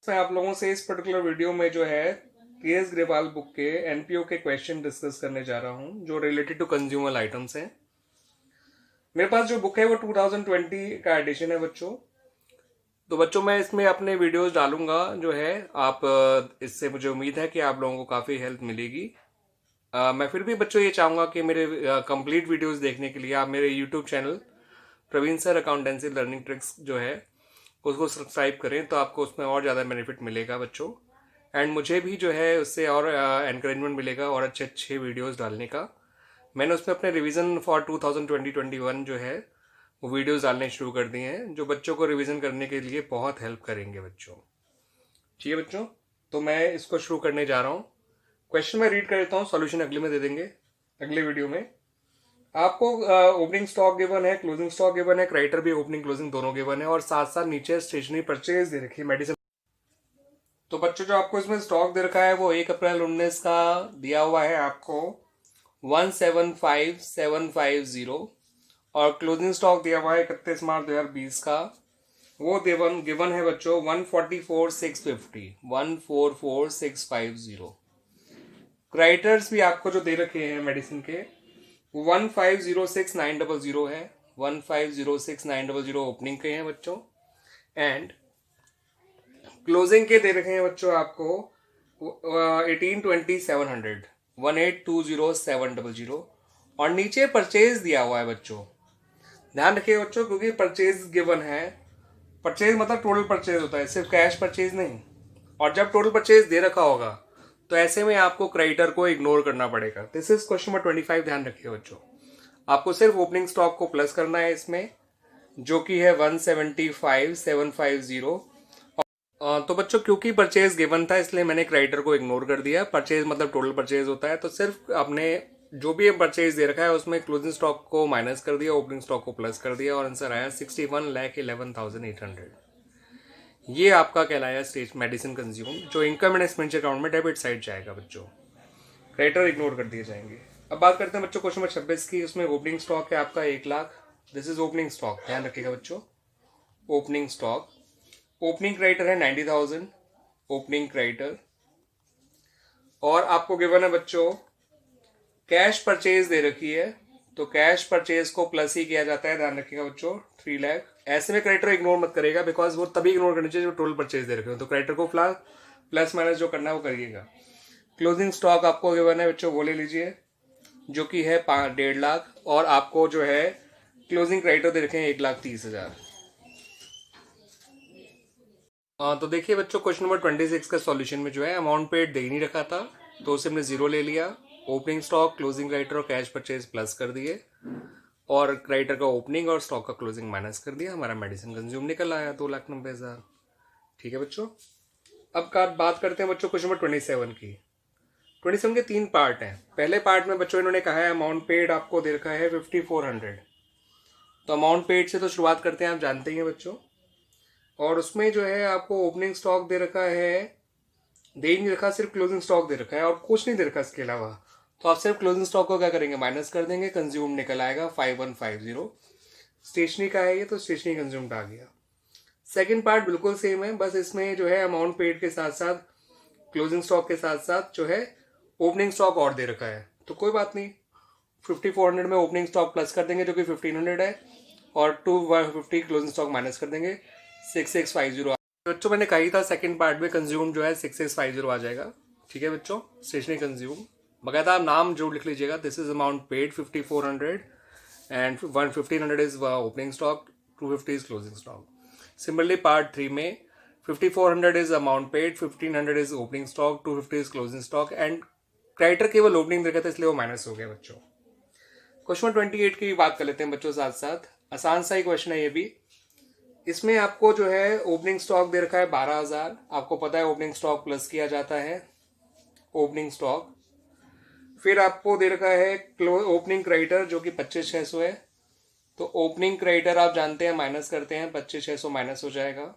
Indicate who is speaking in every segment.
Speaker 1: मैं आप लोगों से इस पर्टिकुलर वीडियो में जो है के.एस. ग्रेवाल बुक के एनपीओ के क्वेश्चन डिस्कस करने जा रहा हूं जो रिलेटेड टू कंज्यूमर आइटम्स हैं। मेरे पास जो बुक है वो 2020 का एडिशन है बच्चों। तो बच्चों मैं इसमें अपने वीडियोस डालूंगा जो है आप इससे मुझे उम्मीद है कि आप लोगों को काफ़ी हेल्प मिलेगी। मैं फिर भी बच्चों ये चाहूँगा कि मेरे कंप्लीट वीडियोस देखने के लिए आप मेरे YouTube channel Praveen sir accountancy learning tricks जो है उसको सब्सक्राइब करें, तो आपको उसमें और ज़्यादा बेनिफिट मिलेगा बच्चों। एंड मुझे भी जो है उससे और एनकरेजमेंट मिलेगा और अच्छे अच्छे वीडियोस डालने का। मैंने उसमें अपने रिवीजन फॉर 2020-21 जो है वो वीडियोस डालने शुरू कर दिए हैं जो बच्चों को रिवीजन करने के लिए बहुत हेल्प करेंगे बच्चों। ठीक है बच्चों, तो मैं इसको शुरू करने जा रहा हूँ। क्वेश्चन मैं रीड कर देता हूँ, सॉल्यूशन अगले में दे देंगे अगले वीडियो में। आपको ओपनिंग स्टॉक गिवन है, क्लोजिंग स्टॉक गिवन है, क्रेडिटर भी ओपनिंग क्लोजिंग दोनों गिवन है और साथ साथ नीचे स्टेशनरी परचेज दे रखी है, मेडिसिन। तो बच्चों जो आपको इसमें स्टॉक दे रखा है वो 1 अप्रैल 19 का दिया हुआ है आपको 175,750 और क्लोजिंग स्टॉक दिया हुआ है 31 मार्च 2020 का। वो गिवन है बच्चों 144,650 144,650। क्रेडिटर्स भी आपको जो दे रखे हैं मेडिसिन के 1506900 है, 1506900 ओपनिंग के हैं बच्चों। एंड क्लोजिंग के दे रखे हैं बच्चों आपको 182700 1820700 और नीचे परचेज दिया हुआ है बच्चों। ध्यान रखिए बच्चों क्योंकि परचेज गिवन है। परचेज मतलब टोटल परचेज होता है, सिर्फ कैश परचेज नहीं। और जब टोटल परचेज दे रखा होगा तो ऐसे में आपको क्रेडिटर को इग्नोर करना पड़ेगा। This is question number 25। ध्यान रखिए बच्चों, आपको सिर्फ ओपनिंग स्टॉक को प्लस करना है इसमें जो कि है 175,750। तो बच्चों क्योंकि परचेज गिवन था इसलिए मैंने क्रेडिटर को इग्नोर कर दिया। परचेज मतलब टोटल परचेज होता है, तो सिर्फ आपने जो भी परचेज दे रखा है उसमें क्लोजिंग स्टॉक को माइनस कर दिया, ओपनिंग स्टॉक को प्लस कर दिया और आंसर आया 61,11,800। ये आपका कहलाया स्टेज मेडिसिन कंज्यूम जो इनकम एंड एक्सपेंडिचर अकाउंट में डेबिट साइड जाएगा बच्चों। क्रेडिटर इग्नोर कर दिए जाएंगे। अब बात करते हैं बच्चों क्वेश्चन नंबर 26 की। उसमें ओपनिंग स्टॉक है आपका 1,00,000। दिस इज ओपनिंग स्टॉक, ध्यान रखिएगा बच्चों। ओपनिंग स्टॉक, ओपनिंग क्रेडिटर है 90,000 ओपनिंग क्रेडिटर। और आपको गिवन है बच्चों कैश परचेज दे रखी है, तो कैश परचेज को प्लस ही किया जाता है। ध्यान रखिएगा बच्चों 3 लाख। ऐसे में क्रेडिटर इग्नोर मत करेगा बिकॉज वो तभी इग्नोर करनी चाहिए जो टोटल परचेज दे रखे हो, तो क्रेडिटर को फिलहाल प्लस माइनस जो करना है वो करिएगा। क्लोजिंग स्टॉक आपको गिवन है बच्चों वो ले लीजिए जो कि है 1.5 लाख और आपको जो है क्लोजिंग क्रेडिटर दे रखे हैं 1,30,000। तो देखिए बच्चों क्वेश्चन नंबर 26 का सॉल्यूशन में जो है अमाउंट पेड दे ही नहीं रखा था तो उसे हमने 0 ले लिया। ओपनिंग स्टॉक, क्लोजिंग क्रेडिटर और कैश परचेज प्लस कर दिए और क्रेडिटर का ओपनिंग और स्टॉक का क्लोजिंग माइनस कर दिया। हमारा मेडिसिन कंज्यूम निकल आया 2,90,000। ठीक है बच्चों। अब का बात करते हैं बच्चों क्वेश्चन नंबर 27 की। 27 के 3 पार्ट हैं। पहले पार्ट में बच्चों इन्होंने कहा है अमाउंट पेड आपको दे रखा है 5,400। तो अमाउंट पेड से तो शुरुआत करते हैं, आप जानते ही हैं बच्चों। और उसमें जो है आपको ओपनिंग स्टॉक दे रखा है, दे ही नहीं रखा, सिर्फ क्लोजिंग स्टॉक दे रखा है और कुछ नहीं दे रखा इसके अलावा। तो आप सिर्फ क्लोजिंग स्टॉक को क्या करेंगे, माइनस कर देंगे। कंज्यूम निकल आएगा 5150। स्टेशनरी का है ये, तो स्टेशनरी कंज्यूम्ड आ गया। सेकंड पार्ट बिल्कुल सेम है, बस इसमें जो है अमाउंट पेड के साथ साथ क्लोजिंग स्टॉक के साथ साथ जो है ओपनिंग स्टॉक और दे रखा है। तो कोई बात नहीं, 5,400 में ओपनिंग स्टॉक प्लस कर देंगे जो कि 1,500 है और 250 क्लोजिंग स्टॉक माइनस कर देंगे 6,650। बच्चों मैंने कही था सेकंड पार्ट में कंज्यूम जो है 6,650 आ जाएगा। ठीक है बच्चों, स्टेशनरी कंज्यूम बकायदा आप नाम जरूर लिख लीजिएगा। This is amount paid 5,400 and 1,500 is opening stock, 250 is closing stock. Similarly part 3 में 5,400 is amount paid, 1,500 is opening stock, 250 is closing stock and creditor केवल ओपनिंग देखा था इसलिए वो माइनस हो गया बच्चों। क्वेश्चन 28 की बात कर लेते हैं बच्चों साथ साथ। आसान सा ही क्वेश्चन है ये भी। इसमें आपको जो है ओपनिंग स्टॉक दे रखा है 12,000। आपको पता है ओपनिंग स्टॉक प्लस किया जाता है ओपनिंग स्टॉक। फिर आपको दे रखा है ओपनिंग क्रेडिटर जो कि 25,600 है, तो ओपनिंग क्रेडिटर आप जानते हैं माइनस करते हैं, 25,600 माइनस हो जाएगा।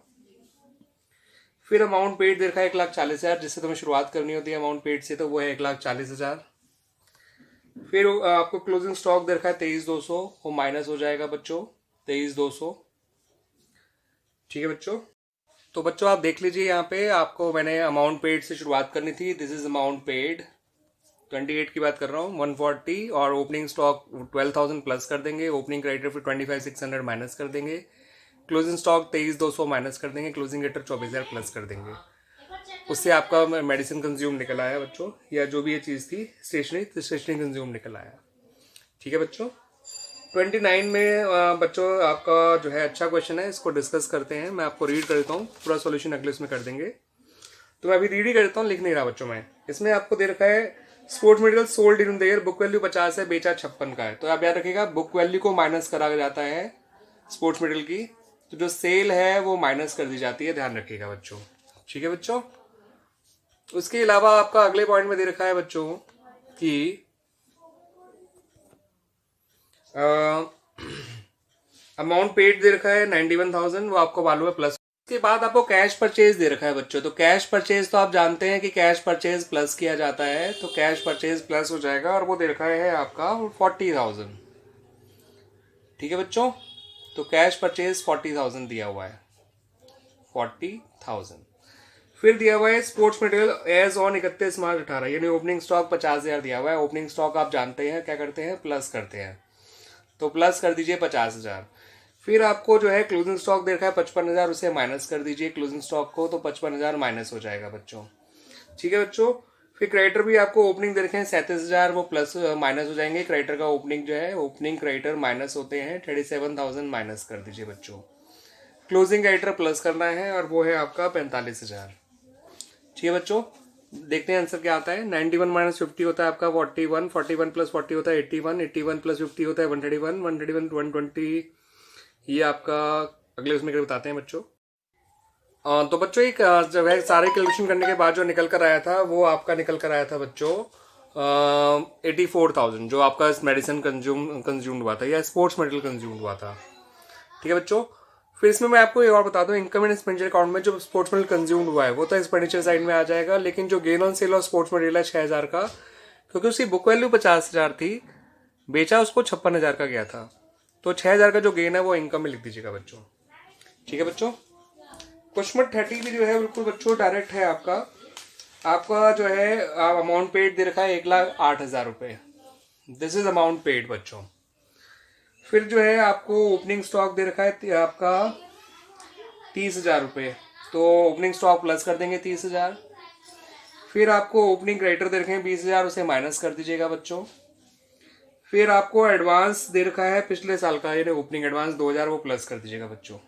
Speaker 1: फिर अमाउंट पेड दे रखा है 1,40,000, जिससे तुम्हें शुरुआत करनी होती है अमाउंट पेड से, तो वो है 1,40,000। फिर आपको क्लोजिंग स्टॉक दे रखा है 23,200, वो माइनस हो जाएगा बच्चों 23,200। ठीक है बच्चों। तो बच्चों आप देख लीजिए, यहाँ पे आपको मैंने अमाउंट पेड से शुरुआत करनी थी। दिस इज अमाउंट पेड 28 की बात कर रहा हूँ, 140, और ओपनिंग स्टॉक 12,000 प्लस कर देंगे। ओपनिंग क्रेडिटर फिर 25,600 माइनस कर देंगे। क्लोजिंग स्टॉक 23,200 माइनस कर देंगे। क्लोजिंग क्रेडिटर 24,000 प्लस कर देंगे। उससे आपका मेडिसिन कंज्यूम निकल आया बच्चों, या जो भी ये चीज़ थी स्टेशनरी कंज्यूम निकल आया। ठीक है बच्चों। 29 में बच्चों आपका जो है अच्छा क्वेश्चन है, इसको डिस्कस करते हैं। मैं आपको रीड कर देता हूँ, पूरा सॉल्यूशन अगले उसमें कर देंगे। तो मैं अभी रीड ही कर देता हूँ, लिख नहीं रहा बच्चों मैं। इसमें आपको दे रखा है sports material sold in the year, book value 50 है, बेचा 56 का है। तो आप याद रखिएगा, बुक वैल्यू को माइनस करा जाता है स्पोर्ट्स मटेरियल की, तो जो सेल है वो माइनस कर दी जाती है, ध्यान रखिएगा बच्चों। ठीक है बच्चों। उसके अलावा आपका अगले पॉइंट में दे रखा है बच्चों कि अमाउंट पेड दे रखा है 91,000, वो आपको मालूम है प्लस। उसके बाद आपको कैश परचेज दे रखा है बच्चों। तो कैश परचेज तो आप जानते हैं कि कैश परचेज प्लस किया जाता है, तो कैश परचेज प्लस हो जाएगा, और वो दे रखा है आपका 40,000। ठीक है बच्चों। तो कैश परचेज 40,000 दिया हुआ है, 40,000। फिर दिया हुआ है स्पोर्ट्स मटेरियल एज ऑन 31 मार्च 18, यानी ओपनिंग स्टॉक 50,000 दिया हुआ है। ओपनिंग स्टॉक आप जानते हैं क्या करते हैं, प्लस करते हैं, तो प्लस कर दीजिए 50,000। फिर आपको जो है क्लोजिंग स्टॉक दे रखा है 55,000, उसे माइनस कर दीजिए क्लोजिंग स्टॉक को, तो 55,000 माइनस हो जाएगा बच्चों। ठीक है बच्चों। फिर क्रेडिटर भी आपको ओपनिंग दे रखे हैं 37,000, वो प्लस माइनस हो जाएंगे। क्रेडिटर का ओपनिंग जो है, ओपनिंग क्रेडिटर माइनस होते हैं, 37,000 माइनस कर दीजिए बच्चों। क्लोजिंग क्रेडिटर प्लस करना है, और वो है आपका 45,000। ठीक है बच्चों। देखते हैं आंसर क्या आता है। 91 माइनस 50 होता है आपका 41, 41 प्लस 40 होता है 81, 81 प्लस 50 होता है 131, 131 120। ये आपका अगले उसमें बताते हैं बच्चों। तो बच्चों एक जब है सारे कैलकुलेशन करने के बाद जो निकल कर आया था, वो आपका निकल कर आया था बच्चों 84,000, जो आपका मेडिसिन कंज्यूम हुआ था, या स्पोर्ट्स मटेरियल कंज्यूम हुआ था। ठीक है बच्चों। फिर इसमें मैं आपको एक और बता दूं, इनकम एंड एक्सपेंडिचर अकाउंट में जो स्पोर्ट्स मटेरियल कंज्यूम हुआ है वो तो एक्सपेंडिचर साइड में आ जाएगा, लेकिन जो gain on sale of sports material है 6,000 का, क्योंकि उसकी बुक वैल्यू 50,000 थी, बेचा उसको 56,000 का गया था, तो 6,000 का जो गेन है वो इनकम में लिख दीजिएगा बच्चों। ठीक है बच्चों। क्वेश्चन नंबर 30 भी जो है बिल्कुल बच्चों डायरेक्ट है आपका जो है अमाउंट पेड दे रखा है 1,08,000 रुपये। दिस इज अमाउंट पेड बच्चों। फिर जो है आपको ओपनिंग स्टॉक दे रखा है आपका 30,000 रुपये, तो ओपनिंग स्टॉक प्लस कर देंगे 30,000। फिर आपको ओपनिंग क्रेडिटर दे रखे हैं 20,000, उसे माइनस कर दीजिएगा बच्चों। फिर आपको एडवांस दे रखा है पिछले साल का, यानी ओपनिंग एडवांस 2,000, वो प्लस कर दीजिएगा बच्चों।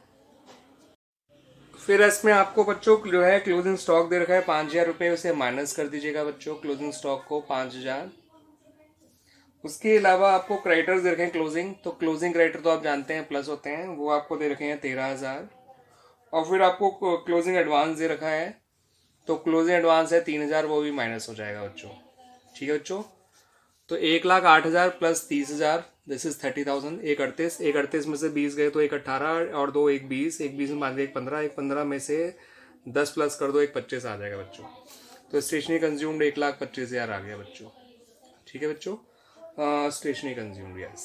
Speaker 1: फिर इसमें आपको बच्चों जो है क्लोजिंग स्टॉक दे रखा है 5,000 रुपये, उसे माइनस कर दीजिएगा बच्चों, क्लोजिंग स्टॉक को 5,000। उसके अलावा आपको क्रेडिटर्स दे रखे हैं क्लोजिंग, तो क्लोजिंग क्रेडिटर तो आप जानते हैं प्लस होते हैं, वो आपको दे रखे हैं 13,000। और फिर आपको क्लोजिंग एडवांस दे रखा है, तो क्लोजिंग एडवांस है 3,000, वो भी माइनस हो जाएगा बच्चों। ठीक है बच्चों। तो 1,08,000 प्लस 30,000, दिस इज 30,000। 1,38 में से 20 गए तो 1,18, और 2 1,20, 1,20 में मान 1,15, 1,15 में से 10 प्लस कर दो 1,25 आ जाएगा बच्चों। तो स्टेशनरी कंज्यूम्ड 1,25,000 आ गया बच्चों। ठीक है बच्चों। Stationery consumed, yes.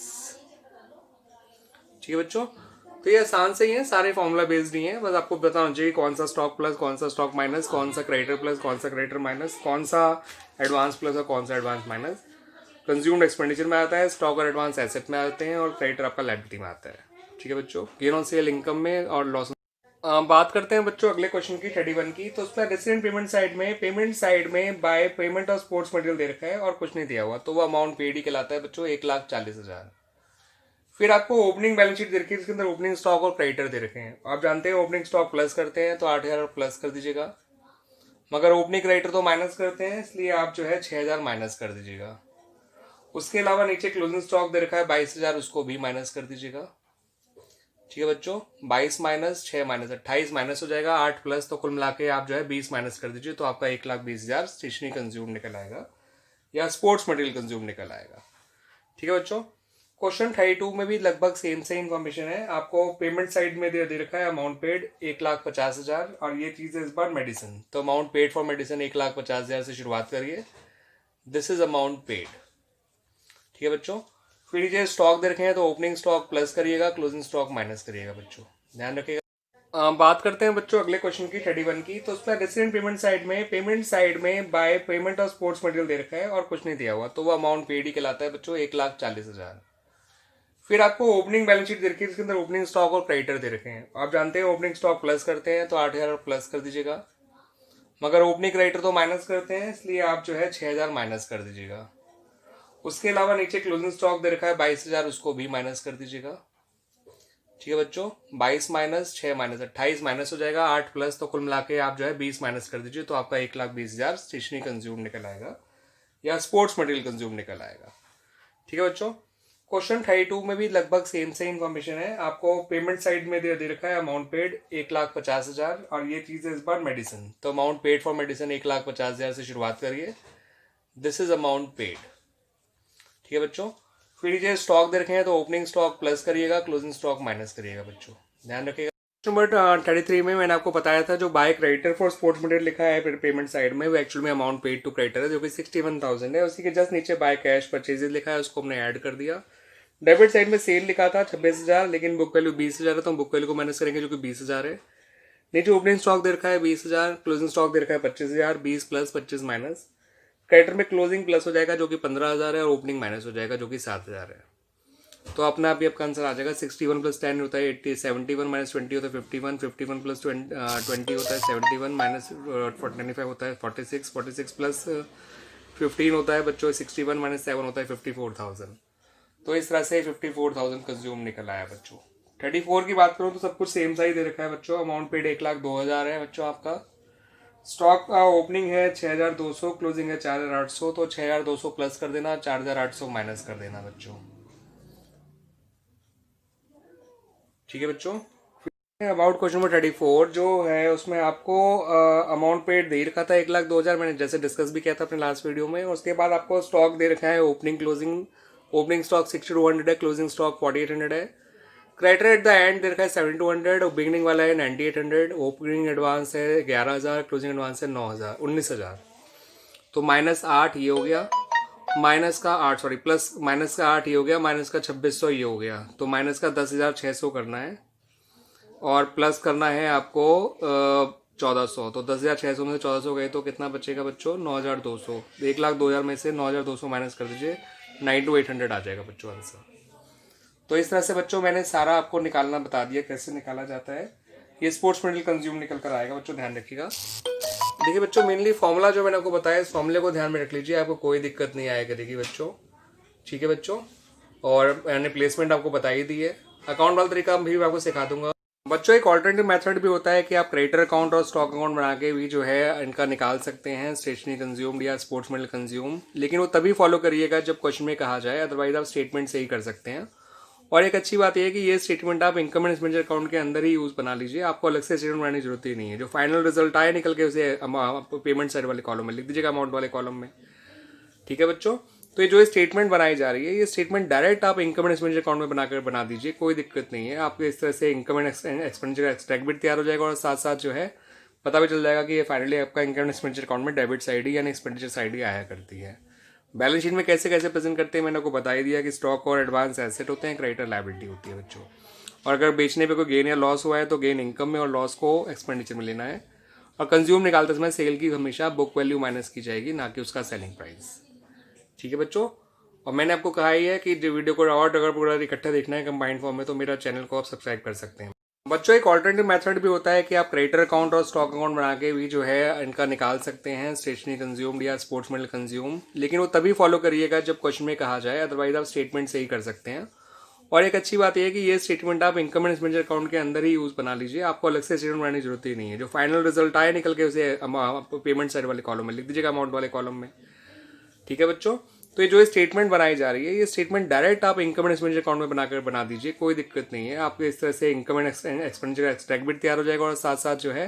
Speaker 1: ठीक है बच्चों। तो ये आसान से ही है, सारे फॉर्मूला बेस्ड ही है, बस आपको बताना चाहिए कौन सा स्टॉक प्लस, कौन सा स्टॉक माइनस, कौन सा क्रेडिटर प्लस, कौन सा क्रेडिटर माइनस, कौन सा एडवांस प्लस और कौन सा एडवांस माइनस। कंज्यूम्ड एक्सपेंडिचर में आता है, स्टॉक और एडवांस एसेट में आते हैं, और क्रेडिटर आपका लायबिलिटी में आता है। ठीक है बच्चों। गेन ऑन सेल इनकम में, और लॉस। बात करते हैं बच्चों अगले क्वेश्चन की 31 की। तो उसमें रेसिडेंट पेमेंट साइड में by payment of sports material दे रखा है और कुछ नहीं दिया हुआ, तो वो अमाउंट पेड ही कहलाता है बच्चों, 1,40,000। फिर आपको ओपनिंग बैलेंस शीट दे रखी है, इसके अंदर ओपनिंग स्टॉक और क्रेडिटर दे रखे हैं। आप जानते हैं ओपनिंग स्टॉक प्लस करते हैं, तो 8,000 प्लस कर दीजिएगा, मगर ओपनिंग क्रेडिटर तो माइनस करते हैं, इसलिए आप जो है 6,000 माइनस कर दीजिएगा। उसके अलावा नीचे क्लोजिंग स्टॉक दे रखा है 22,000, उसको भी माइनस कर दीजिएगा। ठीक है बच्चों। 22 माइनस 6 माइनस 28 माइनस हो जाएगा, 8 प्लस, तो कुल मिला के आप जो है 20 माइनस कर दीजिए, तो आपका 1,20,000 स्टेशनरी कंज्यूम निकल आएगा, या स्पोर्ट्स मटेरियल कंज्यूम निकल आएगा। ठीक है बच्चों। क्वेश्चन 32 में भी लगभग सेम से इन्फॉर्मेशन है। आपको पेमेंट साइड में दे रखा है अमाउंट पेड 1,50,000, और ये चीज है इस बार मेडिसिन, तो अमाउंट पेड फॉर मेडिसिन 1,50,000 से शुरुआत करिए। This is amount paid. ठीक है बच्चों। फिर ये स्टॉक दे रखे हैं, तो ओपनिंग स्टॉक प्लस करिएगा, क्लोजिंग स्टॉक माइनस करिएगा बच्चों, ध्यान रखिएगा। बात करते हैं बच्चों अगले क्वेश्चन की 31 की। तो उसमें रेसिडेंट पेमेंट साइड में by payment of sports material दे रखा है और कुछ नहीं दिया हुआ, तो वो अमाउंट पेड ही कहलाता है बच्चों, 1,40,000। फिर आपको ओपनिंग बैलेंस शीट दे रखी है, इसके अंदर ओपनिंग स्टॉक और क्रेडिटर दे रखे हैं। आप जानते हैं ओपनिंग स्टॉक प्लस करते हैं तो 8,000 प्लस कर दीजिएगा, मगर ओपनिंग क्रेडिटर तो माइनस करते हैं, इसलिए आप जो है 6,000 माइनस कर दीजिएगा। उसके अलावा नीचे क्लोजिंग स्टॉक दे रखा है 22,000, उसको भी माइनस कर दीजिएगा। ठीक है बच्चों, 22 माइनस 6 माइनस 28 माइनस हो जाएगा, 8 प्लस, तो कुल मिला के आप जो है 20 माइनस कर दीजिए, तो आपका 1,20,000 स्टेशनरी कंज्यूम निकल आएगा या स्पोर्ट्स मटेरियल कंज्यूम निकल आएगा। ठीक है बच्चों, क्वेश्चन 32 में भी लगभग सेम से इन्फॉर्मेशन है। आपको पेमेंट साइड में दे रखा है अमाउंट पेड 1,50,000, और ये चीज है इस बार मेडिसिन, तो अमाउंट पेड फॉर मेडिसिन 1,50,000 से शुरुआत करिए। This is amount paid. ठीक है बच्चों, फिर ये स्टॉक दे रखे हैं तो ओपनिंग स्टॉक प्लस करिएगा, क्लोजिंग स्टॉक माइनस करिएगा बच्चों, ध्यान रखिएगा। नंबर 33 में मैंने आपको बताया था जो by creditor for sports material लिखा है पेमेंट साइड में, वो एक्चुअल में अमाउंट पेड टू क्रेडिटर है जो कि 61,000 है। उसी के जस्ट नीचे बाय कैश परचेजेस लिखा है, उसको हमने ऐड कर दिया। डेबिट साइड में सेल लिखा था 26,000, लेकिन बुक वैल्यू 20,000 है, तो हम बुक वैल्यू को माइनस करेंगे जो कि 20,000 है। नीचे ओपनिंग स्टॉक दे रखा है 20,000, क्लोजिंग स्टॉक दे रखा है 25,000, 20 प्लस 25 माइनस। क्रेडिटर में क्लोजिंग प्लस हो जाएगा जो कि 15,000 है, और ओपनिंग माइनस हो जाएगा जो कि 7,000 है। तो अपना अभी आपका आंसर आ जाएगा 61 प्लस 10 होता है 80, 71 माइनस 20 होता है 51, 51 प्लस 20 होता है 71, माइनस 95 होता है 46, 46 प्लस 15 होता है बच्चों 61, माइनस 7 होता है 54,000। तो इस तरह से 54,000 कंज्यूम निकल आया बच्चों। 34 की बात करूँ तो सब कुछ सेम सा ही दे रखा है बच्चों। अमाउंट पेड 1,02,000 है बच्चों आपका। स्टॉक का ओपनिंग है 6,200, क्लोजिंग है 4,800, तो 6,200 प्लस कर देना, 4,800 माइनस कर देना बच्चों। ठीक है बच्चों, अबाउट क्वेश्चन नंबर 34 जो है उसमें आपको अमाउंट पेड दे रखा था 1,02,000, मैंने जैसे डिस्कस भी किया था अपने लास्ट वीडियो में। उसके बाद आपको स्टॉक दे रखा है ओपनिंग क्लोजिंग, ओपनिंग स्टॉक 6,200 है, क्लोजिंग स्टॉक 4,800 है। Creditor at the and they रखा है 7,200, और बिगिनिंग वाला है 9,800, ओपनिंग एडवांस है 11,000, क्लोजिंग एडवांस है 9,000 19,000। तो माइनस 8 ये हो गया, माइनस का 8 सॉरी प्लस माइनस का 8 ये हो गया, माइनस का 2,600 ये हो गया, तो माइनस का 10,600 करना है, और प्लस करना है आपको 1,400। तो 10,600 में से 1,400 गए तो कितना बचेगा बच्चों? 9,200। 1,02,000 में से 9,200 माइनस कर दीजिए, 9,800 आ जाएगा बच्चों आंसर। तो इस तरह से बच्चों मैंने सारा आपको निकालना बता दिया कैसे निकाला जाता है। ये स्पोर्ट्स मटेरियल कंज्यूम निकल कर आएगा बच्चों, ध्यान रखिएगा। देखिए बच्चों, मेनली फॉर्मूला जो मैंने आपको बताया इस फॉर्मूले को ध्यान में रख लीजिए, आपको कोई दिक्कत नहीं आया करेगी बच्चों। ठीक है बच्चों, और मैंने प्लेसमेंट आपको बता ही दी है। अकाउंट वाला तरीका भी मैं आपको सिखा दूंगा बच्चों। एक ऑल्टरनेटिव मेथड भी होता है कि आप क्रेडिटर अकाउंट और स्टॉक अकाउंट बना के भी जो है इनका निकाल सकते हैं स्टेशनरी कंज्यूम या स्पोर्ट्स मटेरियल कंज्यूम, लेकिन वो तभी फॉलो करिएगा जब क्वेश्चन में कहा जाए, अदरवाइज आप स्टेटमेंट से ही कर सकते हैं। और एक अच्छी बात यह है कि ये स्टेटमेंट आप इनकम एंड एक्सपेंडिचर अकाउंट के अंदर ही यूज बना लीजिए, आपको अलग से स्टेटमेंट बनाने की जरूरत ही नहीं है। जो फाइनल रिजल्ट आए निकल के उसे पेमेंट साइड वाले कॉलम में लिख दीजिएगा, अमाउंट वाले कॉलम में। ठीक है बच्चों, तो ये जो स्टेटमेंट बनाई जा रही है ये स्टेटमेंट डायरेक्ट आप इनकम एंड एक्सपेंडिचर अकाउंट में बनाकर बना दीजिए, कोई दिक्कत नहीं है। आपको इस तरह से इनकम एंड एक्सपेंडिचर का एक्सट्रैक्ट भी तैयार हो जाएगा, और साथ साथ जो है पता भी चल जाएगा कि ये फाइनली आपका इनकम एंड एक्सपेंडिचर अकाउंट में डेबिट साइड ही यानी एक्सपेंडिचर साइड ही आया करती है। बैलेंस शीट में कैसे कैसे प्रेजेंट करते हैं मैंने आपको बता ही दिया कि स्टॉक और एडवांस एसेट होते हैं, क्रेडिटर लायबिलिटी होती है बच्चों। और अगर बेचने पे कोई गेन या लॉस हुआ है तो गेन इनकम में और लॉस को एक्सपेंडिचर में लेना है। और कंज्यूम निकालते समय सेल की हमेशा बुक वैल्यू माइनस की जाएगी, ना कि उसका सेलिंग प्राइस। ठीक है बच्चों, और मैंने आपको कहा ही है कि जो वीडियो को और अगर पूरा इकट्ठा देखना है कंबाइंड फॉर्म में तो मेरा चैनल को आप सब्सक्राइब कर सकते हैं बच्चों। एक ऑल्टरनेटिव मेथड भी होता है कि आप क्रेडिटर अकाउंट और स्टॉक अकाउंट बना के भी जो है इनका निकाल सकते हैं स्टेशनरी कंज्यूम या स्पोर्ट्स मटेरियल कंज्यूम, लेकिन वो तभी फॉलो करिएगा जब क्वेश्चन में कहा जाए, अदरवाइज आप स्टेटमेंट से ही कर सकते हैं। और एक अच्छी बात यह है कि ये स्टेटमेंट आप इनकम एंड एक्सपेंडिचर अकाउंट के अंदर ही यूज बना लीजिए, आपको अलग से स्टेटमेंट बनाने की जरूरत ही नहीं है। जो फाइनल रिजल्ट आए निकल के उसे पेमेंट साइड वाले कॉलम में लिख दीजिएगा, अमाउंट वाले कॉलम में। ठीक है बच्चों, तो ये जो स्टेटमेंट बनाई जा रही है ये स्टेटमेंट डायरेक्ट आप इनकम एंड एक्सपेंडिचर अकाउंट में बनाकर बना दीजिए, कोई दिक्कत नहीं है। आपको इस तरह से इनकम एंड एक्सपेंडिचर का एक्सट्रैक्ट भी तैयार हो जाएगा, और साथ साथ जो है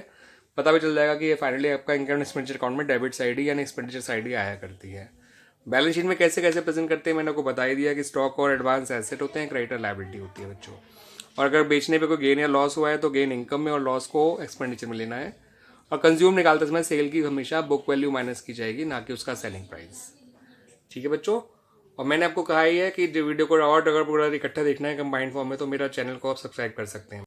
Speaker 1: पता भी चल जाएगा कि ये फाइनली आपका इनकम एंड एक्सपेंडिचर अकाउंट में डेबिट साइड ही यानी एक्सपेंडिचर साइड ही आया करती है। बैलेंस शीट में कैसे कैसे प्रेजेंट करते हैं मैंने आपको बता ही दिया कि स्टॉक और एडवांस एसेट होते हैं, क्रेडिटर लायबिलिटी होती है बच्चों। और अगर बेचने पे कोई गेन या लॉस हुआ है तो गेन इनकम में और लॉस को एक्सपेंडिचर में लेना है। और कंज्यूम निकालते समय सेल की हमेशा बुक वैल्यू माइनस की जाएगी, ना कि उसका सेलिंग प्राइस। ठीक है बच्चों, और मैंने आपको कहा ही है कि जो वीडियो को और अगर पूरा इकट्ठा देखना है कंबाइंड फॉर्म में तो मेरा चैनल को आप सब्सक्राइब कर सकते हैं।